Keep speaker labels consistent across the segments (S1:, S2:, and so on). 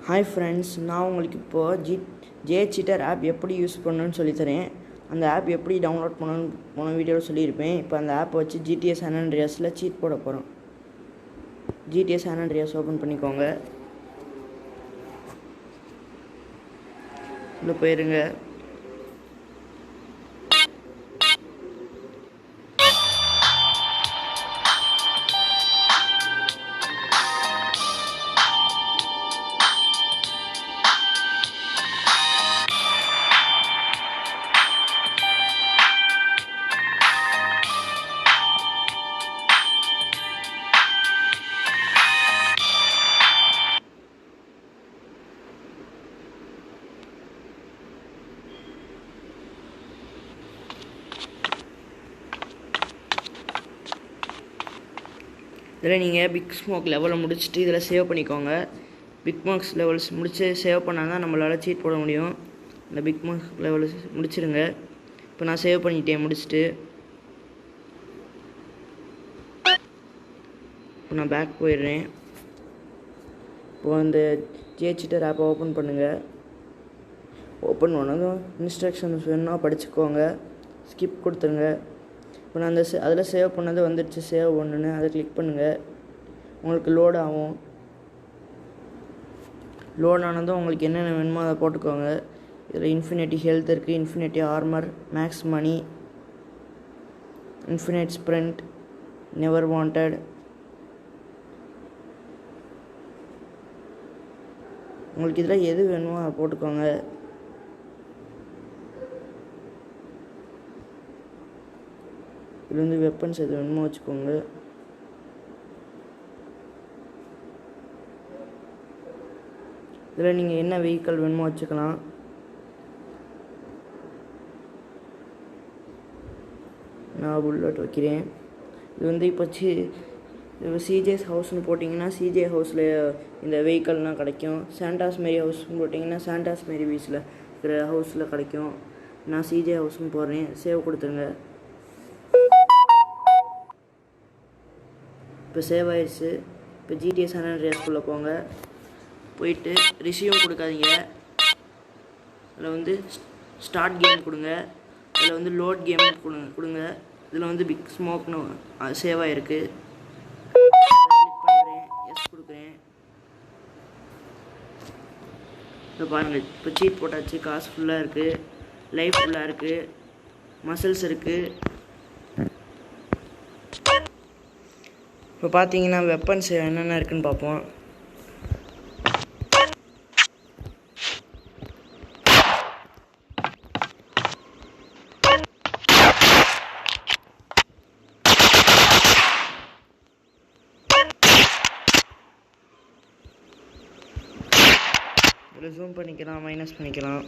S1: Hi friends, நான் உங்களுக்கு இப்போது ஜே சீட்டர் ஆப் எப்படி யூஸ் பண்ணணும்னு சொல்லித்தரேன். அந்த ஆப் எப்படி டவுன்லோட் பண்ணணும்னு போன வீடியோவில் சொல்லியிருப்பேன். இப்போ அந்த ஆப்பை வச்சு GTA San Andreasல சீட் போட போகிறோம். GTA San Andreas ஓப்பன் பண்ணிக்கோங்க. உள்ளே போயிருங்க. இதில் நீங்கள் பிக் ஸ்மோக் லெவலை முடிச்சுட்டு இதில் சேவ் பண்ணிக்கோங்க. பிக் மார்க்ஸ் லெவல்ஸ் முடிச்சு சேவ் பண்ணால் தான் நம்மளால் சீட் போட முடியும். இந்த பிக் மார்க்ஸ் லெவல்ஸ் முடிச்சிருங்க. இப்போ நான் சேவ் பண்ணிட்டேன் முடிச்சுட்டு. இப்போ நான் பேக் போயிடுறேன். இப்போது அந்த ஜே சீட்டர் ஆப்பை ஓப்பன் பண்ணுங்கள். ஓப்பன் பண்ணதும் இன்ஸ்ட்ரக்ஷன்ஸ் வேணும்னா படிச்சுக்கோங்க. ஸ்கிப் கொடுத்துருங்க. இப்போ நான் அதில் சேவ் பண்ணது வந்துடுச்சு. சேவ் ஒன்றுன்னு அதை கிளிக் பண்ணுங்கள். உங்களுக்கு லோட் ஆகும். லோட் ஆனதும் உங்களுக்கு என்னென்ன வேணுமோ அதை போட்டுக்கோங்க. இதில் இன்ஃபினிட்டி ஹெல்த் இருக்குது, இன்ஃபினிட்டி ஆர்மர், மேக்ஸ் மணி, இன்ஃபினிட் ஸ்ப்ரிண்ட், நெவர் வாண்டட். உங்களுக்கு இதில் எது வேணுமோ அதை போட்டுக்கோங்க. இதில் வெப்பன்ஸ் எது வேணுமோ வச்சுக்கோங்க. இதில் நீங்கள் என்ன வெஹிக்கிள் வேணுமோ வச்சுக்கலாம். நான் புல்லட் வைக்கிறேன். இது இப்போ சிஜேஸ் ஹவுஸ்னு போட்டிங்கன்னா சிஜே ஹவுஸில் இந்த வெஹிக்கல்லாம் கிடைக்கும். சாண்டாஸ் மேரி ஹவுஸ்னு போட்டிங்கன்னா சாண்டாஸ் மேரி பீச்சில் இருக்கிற ஹவுஸில் கிடைக்கும். நான் சிஜே ஹவுஸ்னு போடுறேன். சேவ் கொடுத்துருங்க. இப்போ சேவ் ஆயிடுச்சு. இப்போ GTA San Andreasக்குள்ளே போங்க. போயிட்டு ரிசீவும் கொடுக்காதீங்க. அதில் ஸ்டார்ட் கேம் கொடுங்க. அதில் லோட் கேம் கொடுங்க. இதில் பிக் ஸ்மோக்னு சேவ் ஆகிருக்கு. கிளிக் பண்ணுறேன், எஸ் கொடுக்குறேன். இப்போ பாருங்கள், இப்போ சீட் போட்டாச்சு. காசு ஃபுல்லாக இருக்குது, லைஃப் ஃபுல்லாக இருக்குது, மசில்ஸ் இருக்குது. இப்போ பார்த்தீங்கன்னா வெப்பன்ஸ் என்னென்ன இருக்குன்னு பார்ப்போம். இதில் ஜூம் பண்ணிக்கலாம், மைனஸ் பண்ணிக்கலாம்.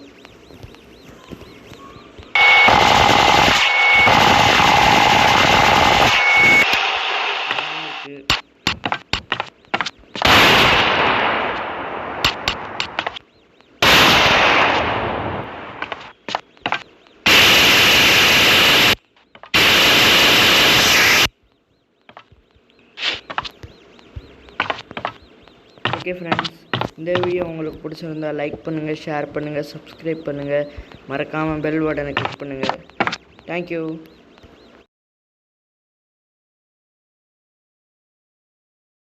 S1: ஓகே ஃப்ரெண்ட்ஸ், இந்த வீடியோ உங்களுக்கு பிடிச்சிருந்தா லைக் பண்ணுங்கள், ஷேர் பண்ணுங்கள், சப்ஸ்கிரைப் பண்ணுங்கள். மறக்காமல் பெல் பட்டனை கிளிக் பண்ணுங்கள். தேங்க்யூ.